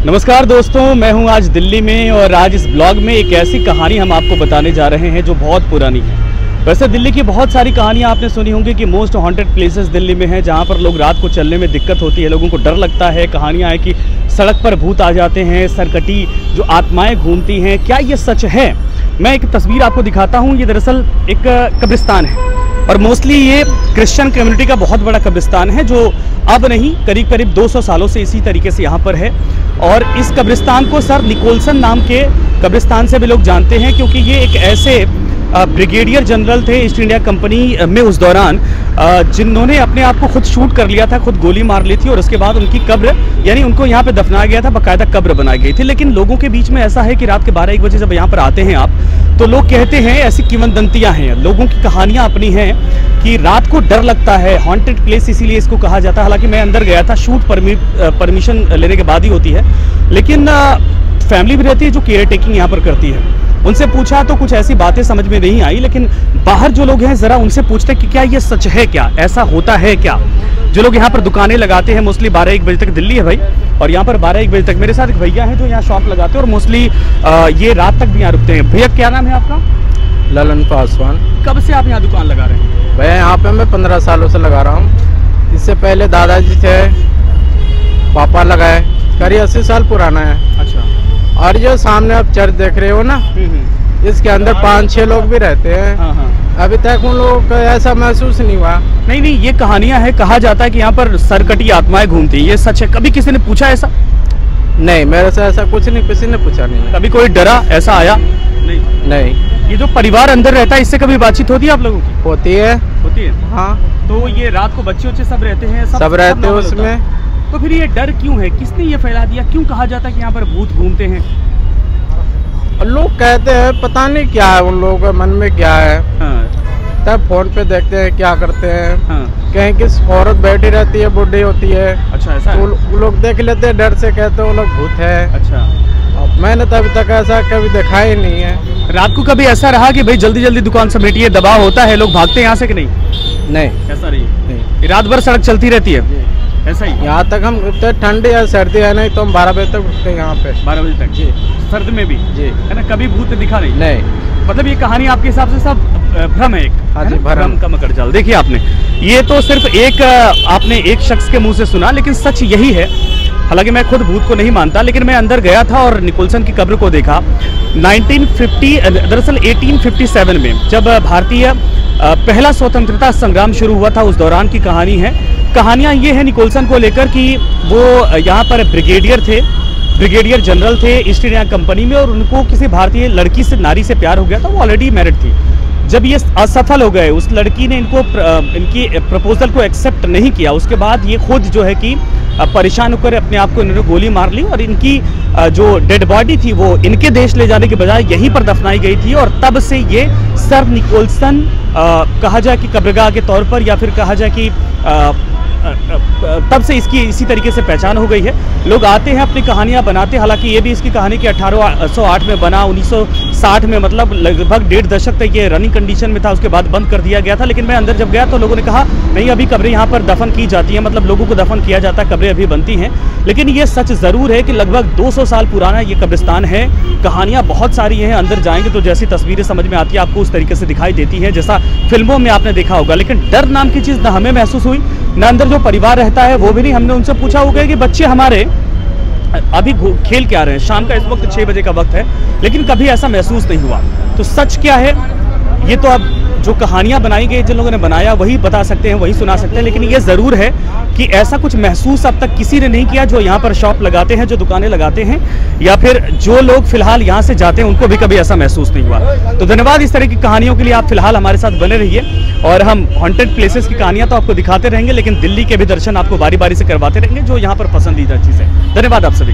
नमस्कार दोस्तों, मैं हूं आज दिल्ली में और आज इस ब्लॉग में एक ऐसी कहानी हम आपको बताने जा रहे हैं जो बहुत पुरानी है। वैसे दिल्ली की बहुत सारी कहानियां आपने सुनी होंगी कि मोस्ट हॉन्टेड प्लेसेस दिल्ली में हैं, जहां पर लोग रात को चलने में दिक्कत होती है, लोगों को डर लगता है। कहानियां हैं कि सड़क पर भूत आ जाते हैं, सरकटी जो आत्माएं घूमती हैं। क्या ये सच है? मैं एक तस्वीर आपको दिखाता हूँ। ये दरअसल एक कब्रिस्तान है और मोस्टली ये क्रिश्चियन कम्युनिटी का बहुत बड़ा कब्रिस्तान है, जो अब नहीं करीब करीब 200 सालों से इसी तरीके से यहाँ पर है। और इस कब्रिस्तान को सर निकोलसन नाम के कब्रिस्तान से भी लोग जानते हैं, क्योंकि ये एक ऐसे ब्रिगेडियर जनरल थे ईस्ट इंडिया कंपनी में उस दौरान, जिन्होंने अपने आप को खुद शूट कर लिया था, खुद गोली मार ली थी और उसके बाद उनकी कब्र, यानी उनको यहाँ पे दफनाया गया था, बाकायदा कब्र बनाई गई थी। लेकिन लोगों के बीच में ऐसा है कि रात के 12-1 बजे जब यहाँ पर आते हैं आप, तो लोग कहते हैं, ऐसी किंवदंतियाँ हैं, लोगों की कहानियाँ अपनी हैं कि रात को डर लगता है। हॉन्टेड प्लेस इसीलिए इसको कहा जाता है। हालांकि मैं अंदर गया था, शूट परमिशन लेने के बाद ही होती है, लेकिन फैमिली भी रहती है जो केयर टेकिंग यहाँ पर करती है। उनसे पूछा तो कुछ ऐसी बातें समझ में नहीं आई, लेकिन बाहर जो लोग हैं ज़रा उनसे पूछते कि क्या ये सच है, क्या ऐसा होता है क्या। जो लोग यहाँ पर दुकानें लगाते हैं, मोस्टली 12-1 बजे तक, दिल्ली है भाई, और यहाँ पर 12-1 बजे तक मेरे साथ एक भैया हैं जो यहाँ शॉप लगाते हैं और मोस्टली ये रात तक भी यहाँ रुकते हैं। भैया क्या नाम है आपका? ललन पासवान। कब से आप यहाँ दुकान लगा रहे हैं? भैया यहाँ पे मैं 15 सालों से लगा रहा हूँ। इससे पहले दादाजी थे, पापा लगाए, करीब 80 साल पुराना है। अच्छा। और जो सामने आप चर्च देख रहे हो ना, इसके अंदर 5-6 लोग भी रहते हैं। हाँ हाँ। अभी तक उन लोगों को ऐसा महसूस नहीं हुआ। नहीं, ये कहानियां हैं, कहा जाता है कि यहाँ पर सरकटी आत्माएं घूमती हैं। ये सच है? कभी किसी ने पूछा ऐसा? नहीं, मेरे से ऐसा कुछ नहीं, किसी ने पूछा नहीं। कभी कोई डरा, ऐसा आया? नहीं। ये जो परिवार अंदर रहता है, इससे कभी बातचीत होती है आप लोगों की? होती है। हाँ। तो ये रात को बच्चे सब रहते हैं? सब रहते हैं उसमें। तो फिर ये डर क्यों है? किसने ये फैला दिया? क्यों कहा जाता है कि यहाँ पर भूत घूमते हैं? लोग कहते हैं, पता नहीं क्या है उन लोगों के मन में, क्या है। हाँ। तब फोन पे देखते हैं, क्या करते हैं। हाँ। कहीं किस औरत बैठी रहती है, बुढ़ी होती है। अच्छा, ऐसा है? तो लोग देख लेते हैं, डर से कहते हैं वो लोग भूत है। अच्छा। मैंने तो अभी तक ऐसा कभी देखा ही नहीं है। रात को कभी ऐसा रहा कि भाई जल्दी जल्दी दुकान समेटिए, दबाव होता है, लोग भागते हैं यहाँ से कि नहीं? नहीं, ऐसा नहीं। नहीं। रात भर सड़क चलती रहती है? ऐसा ही? यहाँ तक हम ठंडी या सर्दी है नहीं तो हम 12 बजे तक उठते हैं यहाँ पे। 12 बजे तक? जी। सर्द में भी? जी। है ना? कभी भूत दिखा नहीं? नहीं। मतलब ये कहानी आपके हिसाब से सब भ्रम है एक? हाँ जी, भ्रम का मकर जाल। देखिए आपने ये तो सिर्फ एक आपने एक शख्स के मुंह से सुना, लेकिन सच यही है। हालांकि मैं खुद भूत को नहीं मानता, लेकिन मैं अंदर गया था और निकोलसन की कब्र को देखा। 1950 दरअसल 1857 में जब भारतीय पहला स्वतंत्रता संग्राम शुरू हुआ था, उस दौरान की कहानी है। कहानियाँ ये है निकोलसन को लेकर कि वो यहाँ पर ब्रिगेडियर जनरल थे ईस्ट इंडिया कंपनी में, और उनको किसी भारतीय लड़की से, नारी से प्यार हो गया था। वो ऑलरेडी मैरिड थी। जब ये असफल हो गए, उस लड़की ने इनकी प्रपोजल को एक्सेप्ट नहीं किया, उसके बाद ये खुद जो है कि परेशान होकर अपने आप को इन्होंने गोली मार ली और इनकी जो डेड बॉडी थी वो इनके देश ले जाने के बजाय यहीं पर दफनाई गई थी। और तब से ये सर निकोलसन कहा जाए कि कब्रगाह के तौर पर, या फिर कहा जाए कि तब से इसकी इसी तरीके से पहचान हो गई है। लोग आते हैं, अपनी कहानियां बनाते हैं। हालांकि ये भी इसकी कहानी कि 1808 में बना, 1960 में, मतलब लगभग 1.5 दशक तक ये रनिंग कंडीशन में था, उसके बाद बंद कर दिया गया था। लेकिन मैं अंदर जब गया तो लोगों ने कहा नहीं, अभी कब्रें यहाँ पर दफन की जाती हैं, मतलब लोगों को दफन किया जाता है, कब्रें अभी बनती हैं। लेकिन ये सच ज़रूर है कि लगभग 200 साल पुराना ये कब्रिस्तान है। कहानियाँ बहुत सारी हैं, अंदर जाएंगे तो जैसी तस्वीरें समझ में आती है आपको उस तरीके से दिखाई देती हैं, जैसा फिल्मों में आपने देखा होगा। लेकिन डर नाम की चीज़ ना हमें महसूस हुई, ना अंदर जो परिवार रहता है वो भी नहीं। हमने उनसे पूछा होगा कि बच्चे हमारे अभी खेल के आ रहे हैं, शाम का इस वक्त 6 बजे का वक्त है, लेकिन कभी ऐसा महसूस नहीं हुआ। तो सच क्या है ये तो अब जो कहानियां बनाई गई, जिन लोगों ने बनाया वही बता सकते हैं, वही सुना सकते हैं। लेकिन ये ज़रूर है कि ऐसा कुछ महसूस अब तक किसी ने नहीं किया जो यहाँ पर शॉप लगाते हैं, जो दुकानें लगाते हैं, या फिर जो लोग फिलहाल यहाँ से जाते हैं, उनको भी कभी ऐसा महसूस नहीं हुआ। तो धन्यवाद। इस तरह की कहानियों के लिए आप फिलहाल हमारे साथ बने रहिए, और हम हॉन्टेड प्लेसेस की कहानियाँ तो आपको दिखाते रहेंगे, लेकिन दिल्ली के भी दर्शन आपको बारी बारी से करवाते रहेंगे, जो यहाँ पर पसंदीदा चीज़ है। धन्यवाद आप सभी।